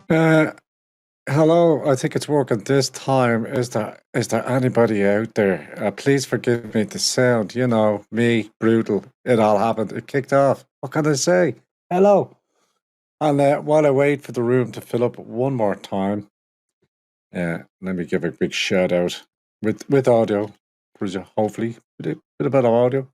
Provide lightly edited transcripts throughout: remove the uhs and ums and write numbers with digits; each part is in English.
Uh, Hello, I think it's working this time. Is there anybody out there? Please forgive me the sound. Me, brutal. It all happened. It kicked off. What can I say? Hello. And while I wait for the room to fill up one more time, let me give a big shout out with audio, hopefully with a bit of audio.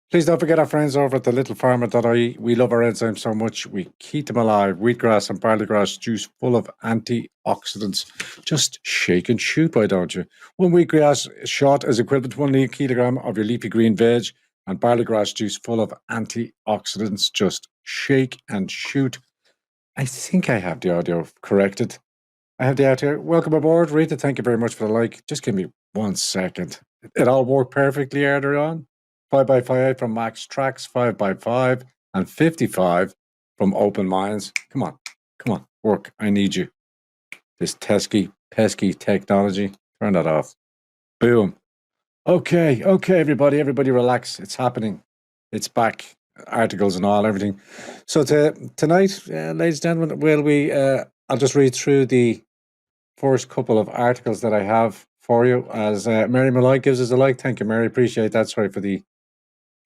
Please don't forget our friends over at the Little Farmer.ie. We love our enzymes so much. We keep them alive. Wheatgrass and barley grass juice full of antioxidants. Just shake and shoot, why don't you? One wheatgrass shot is equivalent to 1 kilogram of your leafy green veg, and barley grass juice full of antioxidants. Just shake and shoot. I think I have the audio corrected. I have the audio. Welcome aboard, Rita. Thank you very much for the like. Just give me 1 second. It all worked perfectly earlier on. 5x5 from Max Tracks, 5x5, and 55 from Open Minds. Come on, work. I need you. This pesky technology. Turn that off. Boom. Okay, everybody relax. It's happening. It's back. Articles and all, everything. So tonight, ladies and gentlemen, I'll just read through the first couple of articles that I have for you. As Mary Malloy gives us a like. Thank you, Mary. Appreciate that. Sorry for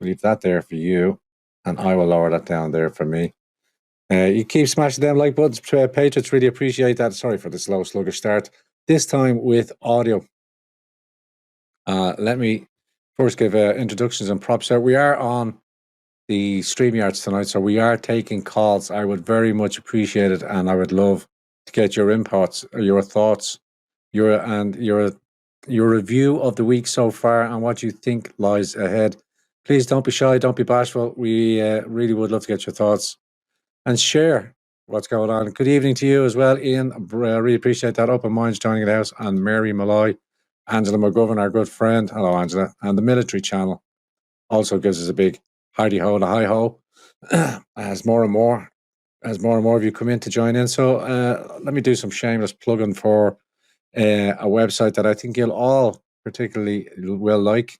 leave that there for you, and I will lower that down there for me. You keep smashing them like buttons, patriots. Really appreciate that. Sorry for the slow, sluggish start. This time with audio. Let me first give introductions and props out. We are on the StreamYards tonight, so we are taking calls. I would very much appreciate it, and I would love to get your inputs, your thoughts, your review of the week so far, and what you think lies ahead. Please don't be shy, don't be bashful. We really would love to get your thoughts and share what's going on. Good evening to you as well, Ian. Really appreciate that. Open Minds joining the house, and Mary Malloy, Angela McGovern, our good friend. Hello, Angela. And the Military Channel also gives us a big hardy ho and a hi ho as more and more of you come in to join in. So let me do some shameless plugging for a website that I think you'll all particularly will like.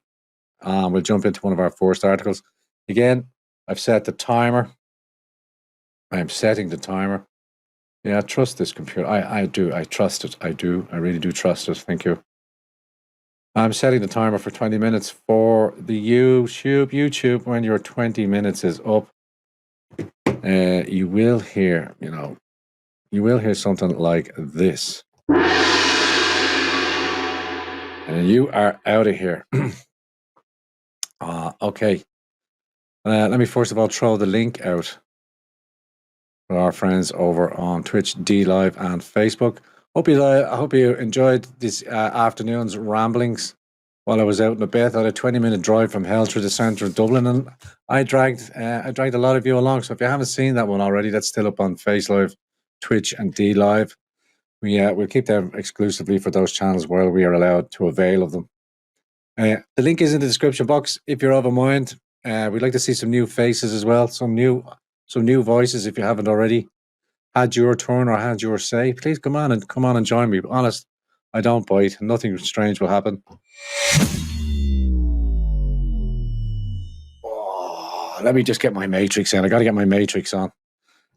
We'll jump into one of our first articles. Again, I've set the timer. I'm setting the timer. Yeah, I trust this computer. I do. I trust it. I do. I really do trust it. Thank you. I'm setting the timer for 20 minutes for the YouTube. When your 20 minutes is up, you will hear, something like this. And you are out of here. Okay. Let me first of all throw the link out for our friends over on Twitch, D Live, and Facebook. I hope you enjoyed this afternoon's ramblings while I was out in Beth. I had a 20-minute drive from hell through the centre of Dublin, and I dragged a lot of you along. So if you haven't seen that one already, that's still up on Face Live, Twitch, and D Live. We'll keep them exclusively for those channels while we are allowed to avail of them. The link is in the description box if you're of a mind. We'd like to see some new faces as well, some new voices if you haven't already had your turn or had your say. Please come on and join me. But honest, I don't bite. Nothing strange will happen. Oh, let me just get my matrix in. I got to get my matrix on.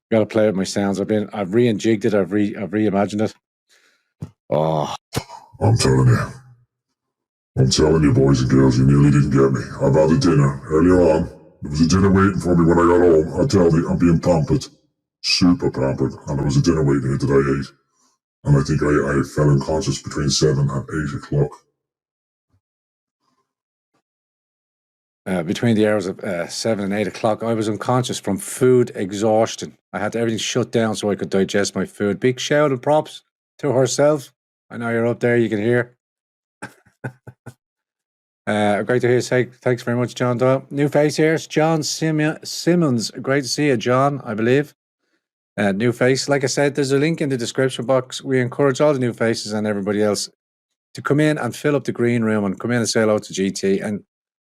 Got to play with my sounds. I've re-enjigged it. I've reimagined it. Oh, I'm telling you, boys and girls, you nearly didn't get me. I've had a dinner earlier on. There was a dinner waiting for me when I got home. I tell you, I'm being pampered. Super pampered. And there was a dinner waiting here that I ate. And I think I fell unconscious between 7 and 8 o'clock. Between the hours of 7 and 8 o'clock, I was unconscious from food exhaustion. I had everything shut down so I could digest my food. Big shout and props to herself. I know you're up there, you can hear. Great to hear you say. Thanks very much, John Doyle. New face here. It's John Simmons. Great to see you, John, I believe. New face. Like I said, there's a link in the description box. We encourage all the new faces and everybody else to come in and fill up the green room and come in and say hello to GT and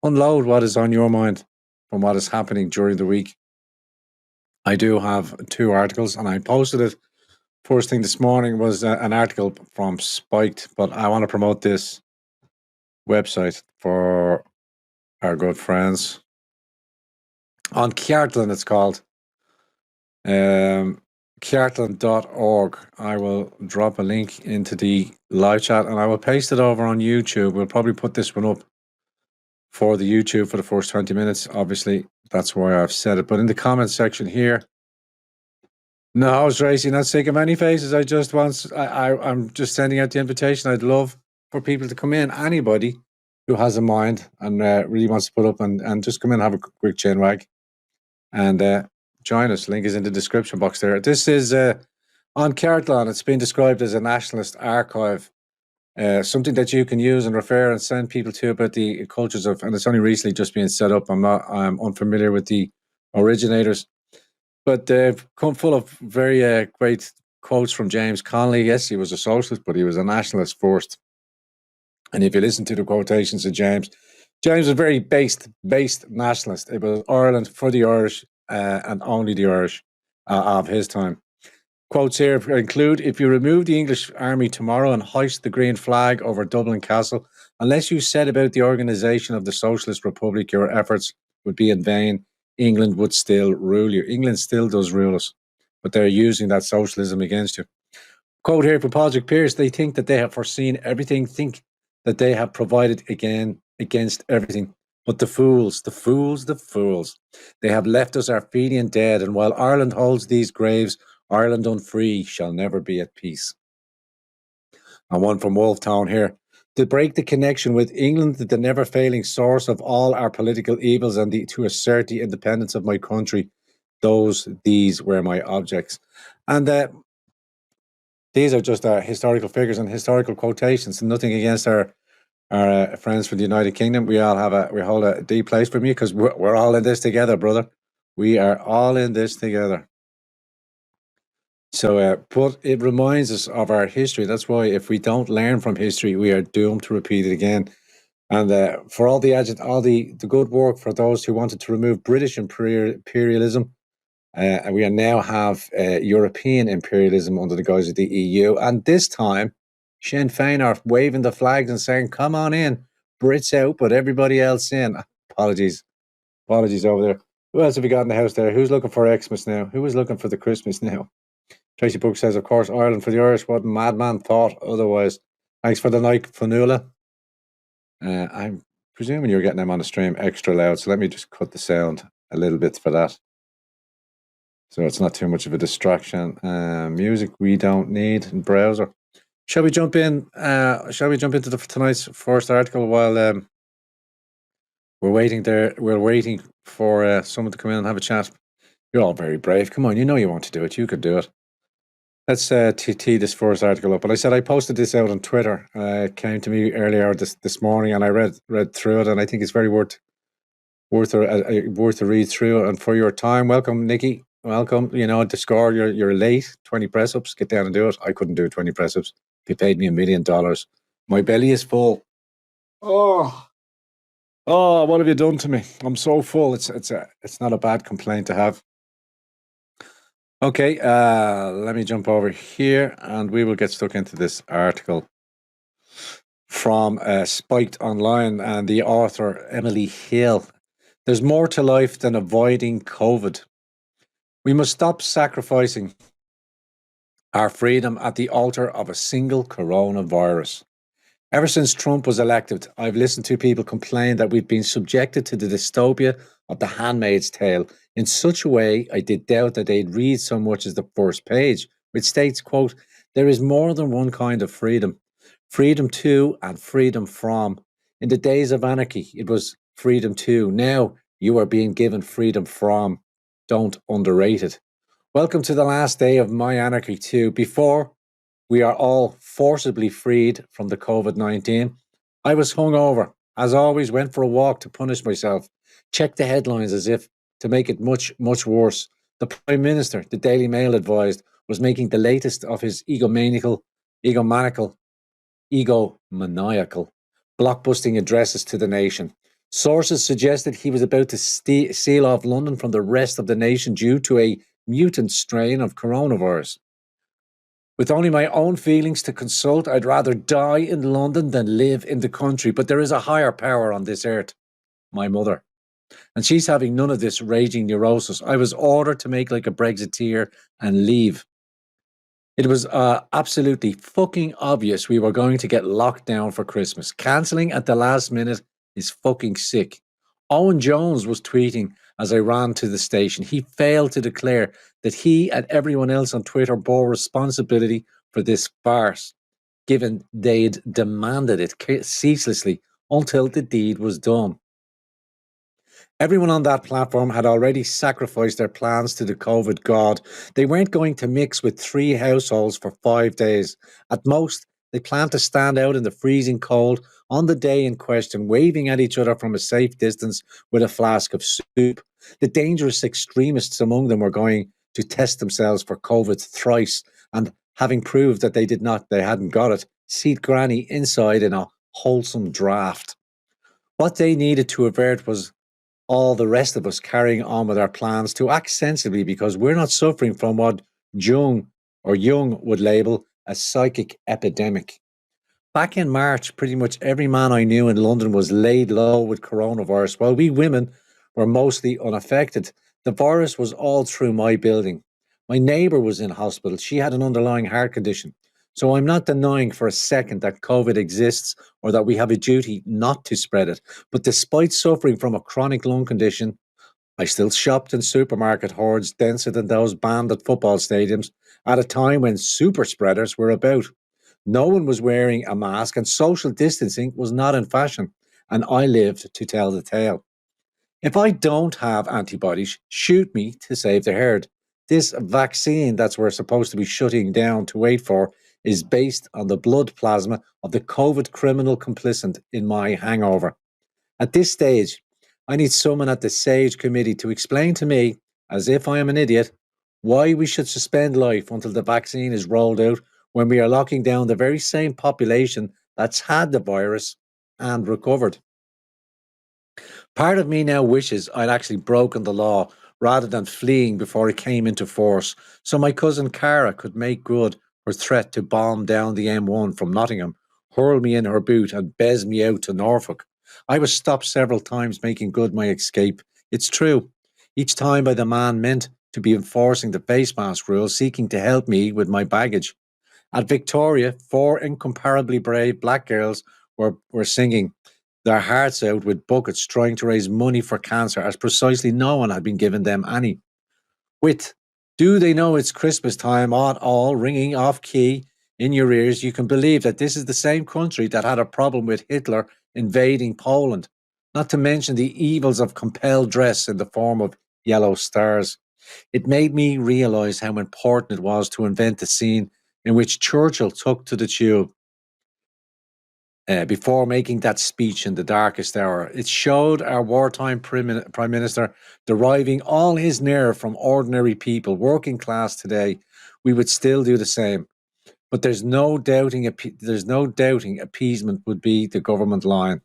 unload what is on your mind from what is happening during the week. I do have 2 articles, and I posted it. First thing this morning was an article from Spiked, but I want to promote this website for our good friends on Kiartland, it's called. Cartland.org. I will drop a link into the live chat and I will paste it over on YouTube. We'll probably put this one up for the YouTube for the first 20 minutes. Obviously, that's why I've said it. But in the comment section here, no, Tracy, not sick of any faces. I'm just sending out the invitation. I'd love for people to come in. Anybody who has a mind and really wants to put up and just come in and have a quick chin wag and join us. Link is in the description box there. This is on Cartland. It's been described as a nationalist archive, something that you can use and refer and send people to about the cultures of, and it's only recently just being set up. I'm unfamiliar with the originators, but they've come full of very great quotes from James Connolly. Yes, he was a socialist, but he was a nationalist first. And if you listen to the quotations of James was a very based nationalist. It was Ireland for the Irish and only the Irish of his time. Quotes here include, if you remove the English army tomorrow and hoist the green flag over Dublin Castle, unless you set about the organisation of the Socialist Republic, your efforts would be in vain. England would still rule you. England still does rule us, but they're using that socialism against you. Quote here from Patrick Pearse, they think that they have foreseen everything, think that they have provided again against everything. But the fools, they have left us our Fenian dead, and while Ireland holds these graves, Ireland unfree shall never be at peace. And one from Wolftown here. To break the connection with England, the never failing source of all our political evils, and to assert the independence of my country, these were my objects. And these are just historical figures and historical quotations, and nothing against our friends from the United Kingdom. We hold a deep place for me because we're all in this together, brother. We are all in this together. So, but it reminds us of our history. That's why if we don't learn from history, we are doomed to repeat it again. And for all the good work for those who wanted to remove British imperialism, and we now have European imperialism under the guise of the EU. And this time, Sinn Féin are waving the flags and saying, "Come on in, Brits out, but everybody else in." Apologies over there. Who else have we got in the house there? Who's looking for Xmas now? Who is looking for the Christmas now? Tracy Book says, of course, Ireland for the Irish. What madman thought otherwise? Thanks for the like, Fanula. I'm presuming you're getting them on the stream extra loud, so let me just cut the sound a little bit for that, so it's not too much of a distraction. Music we don't need in browser. Shall we jump in? Shall we jump into tonight's first article while we're waiting there? We're waiting for someone to come in and have a chat. You're all very brave. Come on, you know you want to do it. You could do it. Let's tee this first article up. But I said I posted this out on Twitter. It came to me earlier this morning, and I read through it, and I think it's very worth a read through. And for your time, welcome, Nikki. Welcome. You know, the score. You're late. 20 press ups. Get down and do it. I couldn't do 20 press ups. If you paid me $1 million, my belly is full. Oh, what have you done to me? I'm so full. It's not a bad complaint to have. Okay, let me jump over here and we will get stuck into this article from Spiked Online and the author Emily Hill. There's more to life than avoiding COVID. We must stop sacrificing our freedom at the altar of a single coronavirus. Ever since Trump was elected, I've listened to people complain that we've been subjected to the dystopia of The Handmaid's Tale in such a way I did doubt that they'd read so much as the first page, which states, quote, there is more than one kind of freedom. Freedom to and freedom from. In the days of anarchy, it was freedom to. Now you are being given freedom from. Don't underrate it. Welcome to the last day of my anarchy too. Before we are all forcibly freed from the COVID-19. I was hungover, as always, went for a walk to punish myself, checked the headlines as if to make it much, much worse. The Prime Minister, the Daily Mail advised, was making the latest of his egomaniacal, blockbusting addresses to the nation. Sources suggested he was about to seal off London from the rest of the nation due to a mutant strain of coronavirus. With only my own feelings to consult, I'd rather die in London than live in the country. But there is a higher power on this earth, my mother. And she's having none of this raging neurosis. I was ordered to make like a Brexiteer and leave. It was absolutely fucking obvious we were going to get locked down for Christmas. Cancelling at the last minute is fucking sick. Owen Jones was tweeting as I ran to the station. He failed to declare that he and everyone else on Twitter bore responsibility for this farce, given they'd demanded it ceaselessly until the deed was done. Everyone on that platform had already sacrificed their plans to the COVID god. They weren't going to mix with 3 households for 5 days. At most, they planned to stand out in the freezing cold on the day in question, waving at each other from a safe distance with a flask of soup. The dangerous extremists among them were going to test themselves for COVID thrice, and having proved that they hadn't got it, seat Granny inside in a wholesome draft. What they needed to avert was all the rest of us carrying on with our plans to act sensibly, because we're not suffering from what Jung would label a psychic epidemic. Back in March, pretty much every man I knew in London was laid low with coronavirus, while we women were mostly unaffected. The virus was all through my building. My neighbour was in hospital. She had an underlying heart condition. So I'm not denying for a second that COVID exists or that we have a duty not to spread it. But despite suffering from a chronic lung condition, I still shopped in supermarket hordes denser than those banned at football stadiums at a time when super spreaders were about. No one was wearing a mask and social distancing was not in fashion, and I lived to tell the tale. If I don't have antibodies, shoot me to save the herd. This vaccine that we're supposed to be shutting down to wait for is based on the blood plasma of the COVID criminal complicit in my hangover. At this stage, I need someone at the SAGE committee to explain to me, as if I am an idiot, why we should suspend life until the vaccine is rolled out when we are locking down the very same population that's had the virus and recovered. Part of me now wishes I'd actually broken the law rather than fleeing before it came into force, so my cousin Cara could make good her threat to bomb down the M1 from Nottingham, hurl me in her boot, and bez me out to Norfolk. I was stopped several times making good my escape. It's true, each time by the man meant to be enforcing the face mask rule, seeking to help me with my baggage. At Victoria, 4 incomparably brave black girls were singing their hearts out with buckets trying to raise money for cancer, as precisely no one had been given them any. With "Do They Know It's Christmas Time" at all ringing off key in your ears, you can believe that this is the same country that had a problem with Hitler invading Poland, not to mention the evils of compelled dress in the form of yellow stars. It made me realise how important it was to invent the scene in which Churchill took to the tube before making that speech in the darkest hour. It showed our wartime Prime Minister deriving all his nerve from ordinary people, working class today. We would still do the same. But there's no doubting appeasement would be the government line.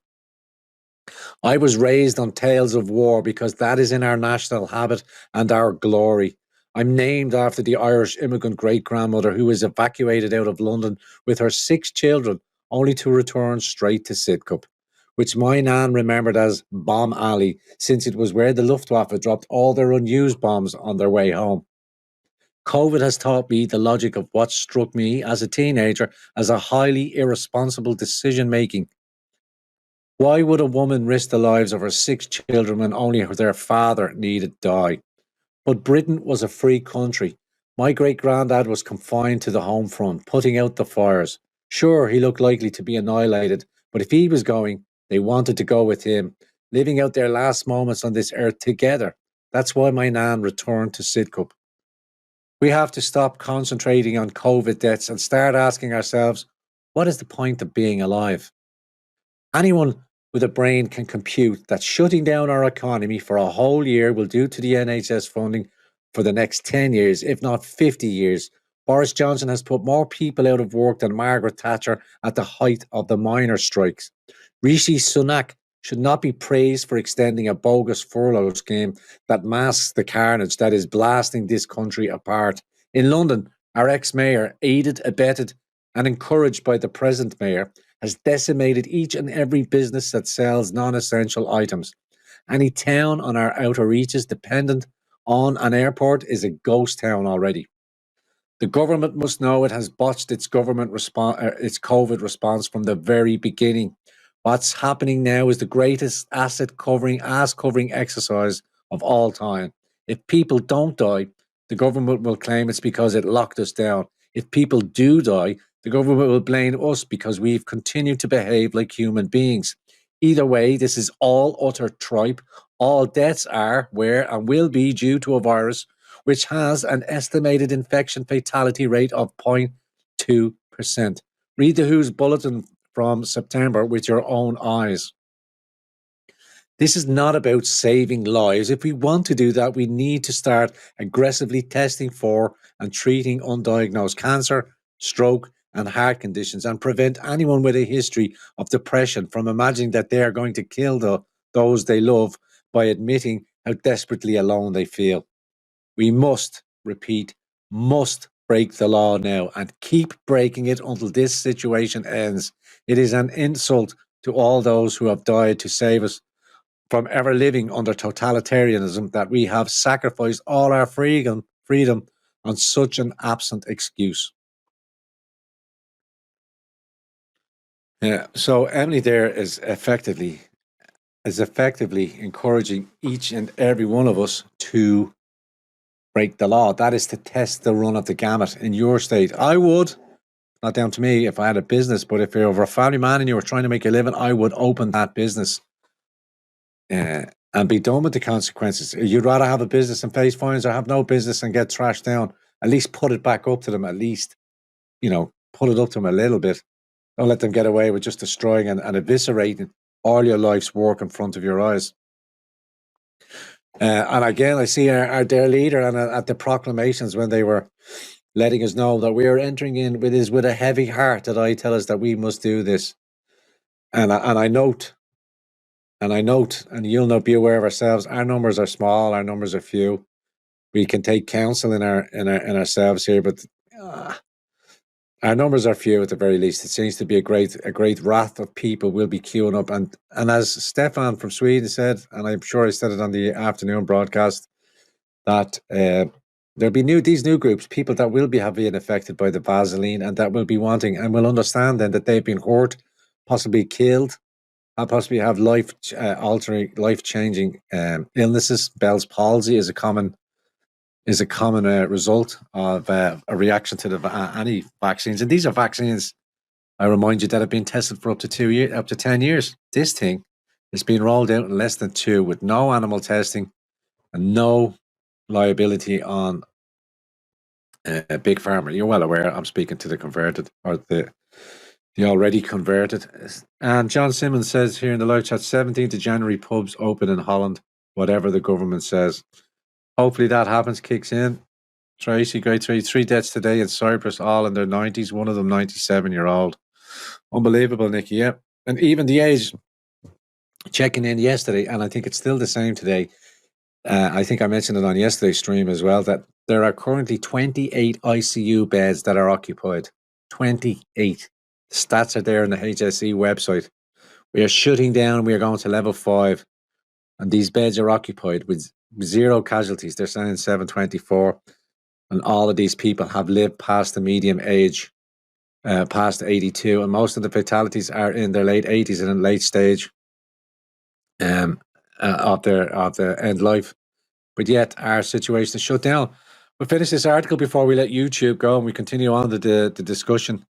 I was raised on tales of war because that is in our national habit and our glory. I'm named after the Irish immigrant great-grandmother who was evacuated out of London with her 6 children, only to return straight to Sidcup, which my nan remembered as Bomb Alley, since it was where the Luftwaffe dropped all their unused bombs on their way home. COVID has taught me the logic of what struck me as a teenager as a highly irresponsible decision-making. Why would a woman risk the lives of her 6 children when only their father needed die? But Britain was a free country. My great-granddad was confined to the home front, putting out the fires. Sure, he looked likely to be annihilated, but if he was going, they wanted to go with him, living out their last moments on this earth together. That's why my nan returned to Sidcup. We have to stop concentrating on COVID deaths and start asking ourselves, what is the point of being alive? Anyone with a brain can compute that shutting down our economy for a whole year will do to the NHS funding for the next 10 years, if not 50 years. Boris Johnson has put more people out of work than Margaret Thatcher at the height of the miners' strikes. Rishi Sunak should not be praised for extending a bogus furlough scheme that masks the carnage that is blasting this country apart. In London, our ex-mayor, aided, abetted and encouraged by the present mayor, has decimated each and every business that sells non-essential items. Any town on our outer reaches dependent on an airport is a ghost town already. The government must know it has botched its its COVID response from the very beginning. What's happening now is the greatest ass covering exercise of all time. If people don't die, the government will claim it's because it locked us down. If people do die, the government will blame us because we've continued to behave like human beings. Either way, this is all utter tripe. All deaths are, were, and will be due to a virus which has an estimated infection fatality rate of 0.2%. Read the WHO's bulletin from September with your own eyes. This is not about saving lives. If we want to do that, we need to start aggressively testing for and treating undiagnosed cancer, stroke, and heart conditions, and prevent anyone with a history of depression from imagining that they are going to kill those they love by admitting how desperately alone they feel. We must, repeat, must break the law now and keep breaking it until this situation ends. It is an insult to all those who have died to save us from ever living under totalitarianism that we have sacrificed all our freedom on such an absent excuse. Yeah, so Emily there is effectively encouraging each and every one of us to break the law. That is to test the run of the gamut in your state. I would, not down to me if I had a business, but if you're a family man and you were trying to make a living, I would open that business and be done with the consequences. You'd rather have a business and face fines or have no business and get trashed down. At least put it back up to them, at least, put it up to them a little bit. Don't let them get away with just destroying and eviscerating all your life's work in front of your eyes. And again, I see our dear leader and at the proclamations when they were letting us know that we are entering in with a heavy heart that I tell us that we must do this. And I note, and you'll not be aware of ourselves, our numbers are small, our numbers are few. We can take counsel in ourselves here, but our numbers are few at the very least. It seems to be a great wrath of people will be queuing up. And as Stefan from Sweden said, and I'm sure I said it on the afternoon broadcast, that there'll be these new groups, people that will be being affected by the Vaseline and that will be wanting and will understand then that they've been hurt, possibly killed, and possibly have life-altering, life-changing illnesses. Bell's palsy is a common result of a reaction to any vaccines. And these are vaccines, I remind you, that have been tested for up to 10 years. This thing has been rolled out in less than 2 with no animal testing and no liability on Big Pharma. You're well aware I'm speaking to the converted or the already converted. And John Simmons says here in the live chat, 17th of January, pubs open in Holland, whatever the government says. Hopefully that happens, kicks in. Tracy, great 3 deaths today in Cyprus, all in their 90s, one of them 97-year-old. Unbelievable, Nicky, yeah. And even the age, checking in yesterday, and I think it's still the same today. I think I mentioned it on yesterday's stream as well, that there are currently 28 ICU beds that are occupied. 28. The stats are there on the HSE website. We are shutting down. We are going to level 5. And these beds are occupied with 0 casualties. They're saying 724. And all of these people have lived past the medium age, past 82. And most of the fatalities are in their late 80s and in late stage of their end life. But yet our situation is shut down. We'll finish this article before we let YouTube go and we continue on the discussion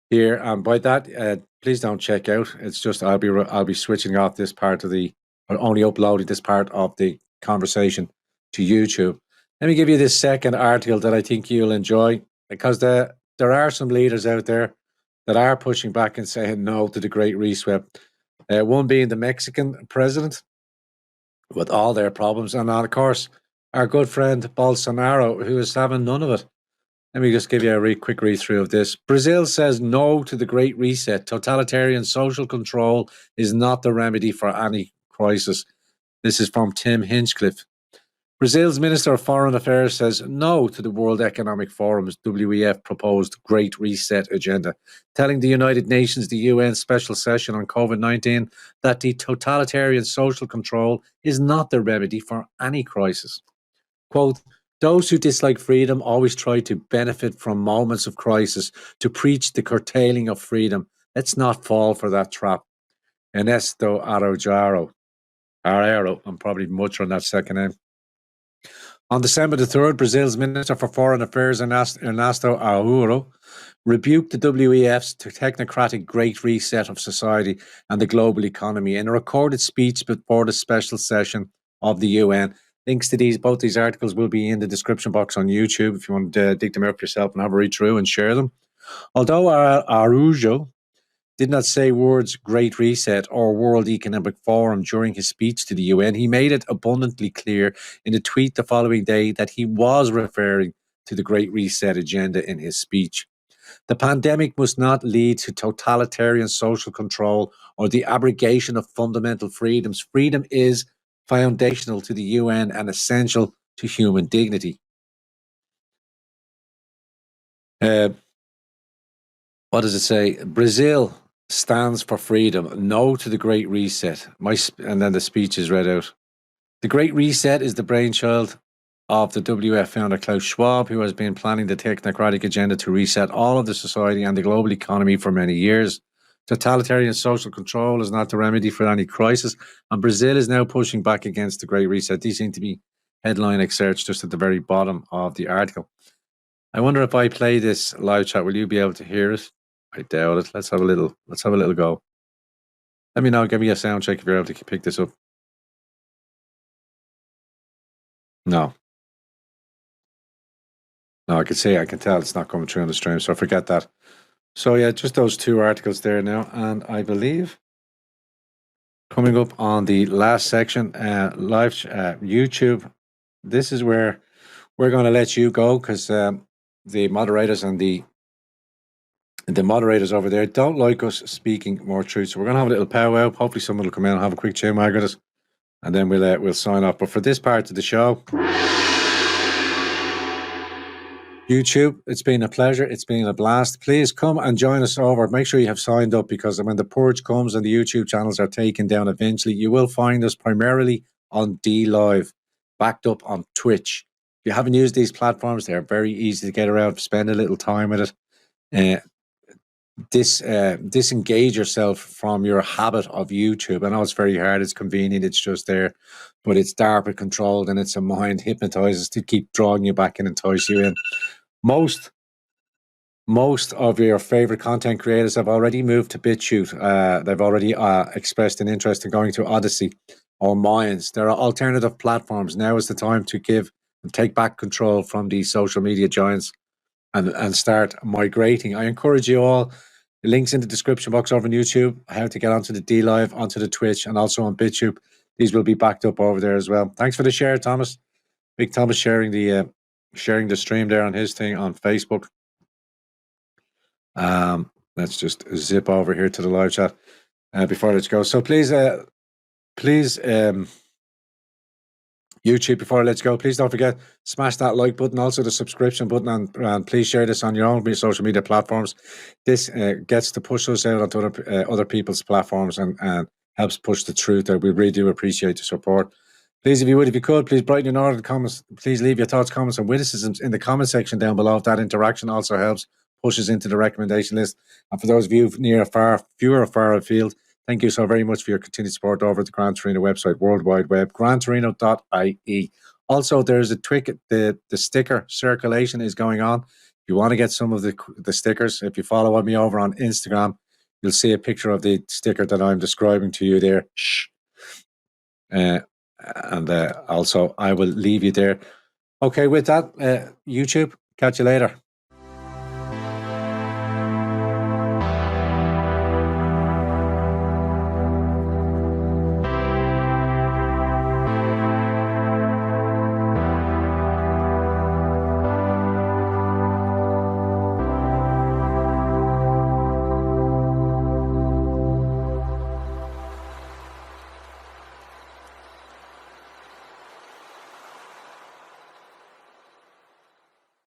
here. And by that, please don't check out. It's just I'll be switching off this part of or only uploading this part of the conversation to YouTube. Let me give you this second article that I think you'll enjoy, because there are some leaders out there that are pushing back and saying no to the Great Reset. One being the Mexican president with all their problems, and of course our good friend Bolsonaro, who is having none of it. Let me just give you a quick read through of this. Brazil says no to the Great Reset. Totalitarian social control is not the remedy for any crisis. This is from Tim Hinchcliffe. Brazil's Minister of Foreign Affairs says no to the World Economic Forum's WEF proposed Great Reset agenda, telling the United Nations, the UN special session on COVID-19, that the totalitarian social control is not the remedy for any crisis. Quote, Those who dislike freedom always try to benefit from moments of crisis to preach the curtailing of freedom. Let's not fall for that trap. Ernesto Araujo. I'm probably butchering that second name. On December the 3rd, Brazil's Minister for Foreign Affairs, Ernesto Araujo, rebuked the WEF's technocratic Great Reset of society and the global economy in a recorded speech before the special session of the UN. Links to both these articles will be in the description box on YouTube if you want to dig them out yourself and have a read through and share them. Although Araujo did not say words Great Reset or World Economic Forum during his speech to the UN, he made it abundantly clear in a tweet the following day that he was referring to the Great Reset agenda in his speech. The pandemic must not lead to totalitarian social control or the abrogation of fundamental freedoms. Freedom is foundational to the UN and essential to human dignity. What does it say? Brazil stands for freedom. No to the Great Reset. And then the speech is read out. The Great Reset is the brainchild of the WF founder Klaus Schwab, who has been planning the technocratic agenda to reset all of the society and the global economy for many years. Totalitarian social control is not the remedy for any crisis, and Brazil is now pushing back against the Great Reset. These seem to be headline excerpts just at the very bottom of the article. I wonder if I play this live chat, will you be able to hear it? I doubt it. Let's have a little go. Let me know, give me a sound check if you're able to pick this up. No, I can tell it's not coming through on the stream, so forget that. So yeah, just those two articles there now, and I believe coming up on the last section, live YouTube. This is where we're going to let you go because the moderators and the moderators over there don't like us speaking more truth. So we're going to have a little powwow. Hopefully someone will come in and have a quick chin wag with us, and then we'll sign off. But for this part of the show, YouTube, it's been a pleasure. It's been a blast. Please come and join us over. Make sure you have signed up, because when the purge comes and the YouTube channels are taken down eventually, you will find us primarily on DLive, backed up on Twitch. If you haven't used these platforms, they're very easy to get around. Spend a little time with it. Disengage yourself from your habit of YouTube. I know it's very hard. It's convenient. It's just there, but it's DARPA controlled, and it's a mind hypnotizes to keep drawing you back and entice you in. Most of your favorite content creators have already moved to BitChute. They've already expressed an interest in going to Odyssey or Minds. There are alternative platforms. Now is the time to give and take back control from these social media giants and start migrating. I encourage you all. The links in the description box over on YouTube, how to get onto the DLive, onto the Twitch, and also on BitChute. These will be backed up over there as well. Thanks for the share, Thomas. Big Thomas sharing the stream there on his thing on Facebook. Let's just zip over here to the live chat before let's go. So please, YouTube, before let's go, please don't forget, smash that like button, also the subscription button, and please share this on your own social media platforms. This gets to push us out onto other people's platforms and helps push the truth there. We really do appreciate the support. Please, if you could, please brighten your order comments. Please leave your thoughts, comments, and witticisms in the comment section down below. That interaction also helps push us into the recommendation list. And for those of you near or far, fewer or far afield, thank you so very much for your continued support over at the Gran Torino website, World Wide Web, grantorino.ie. Also, there's the sticker circulation is going on. If you want to get some of the stickers, if you follow me over on Instagram, you'll see a picture of the sticker that I'm describing to you there. And also, I will leave you there. Okay, with that, YouTube, catch you later.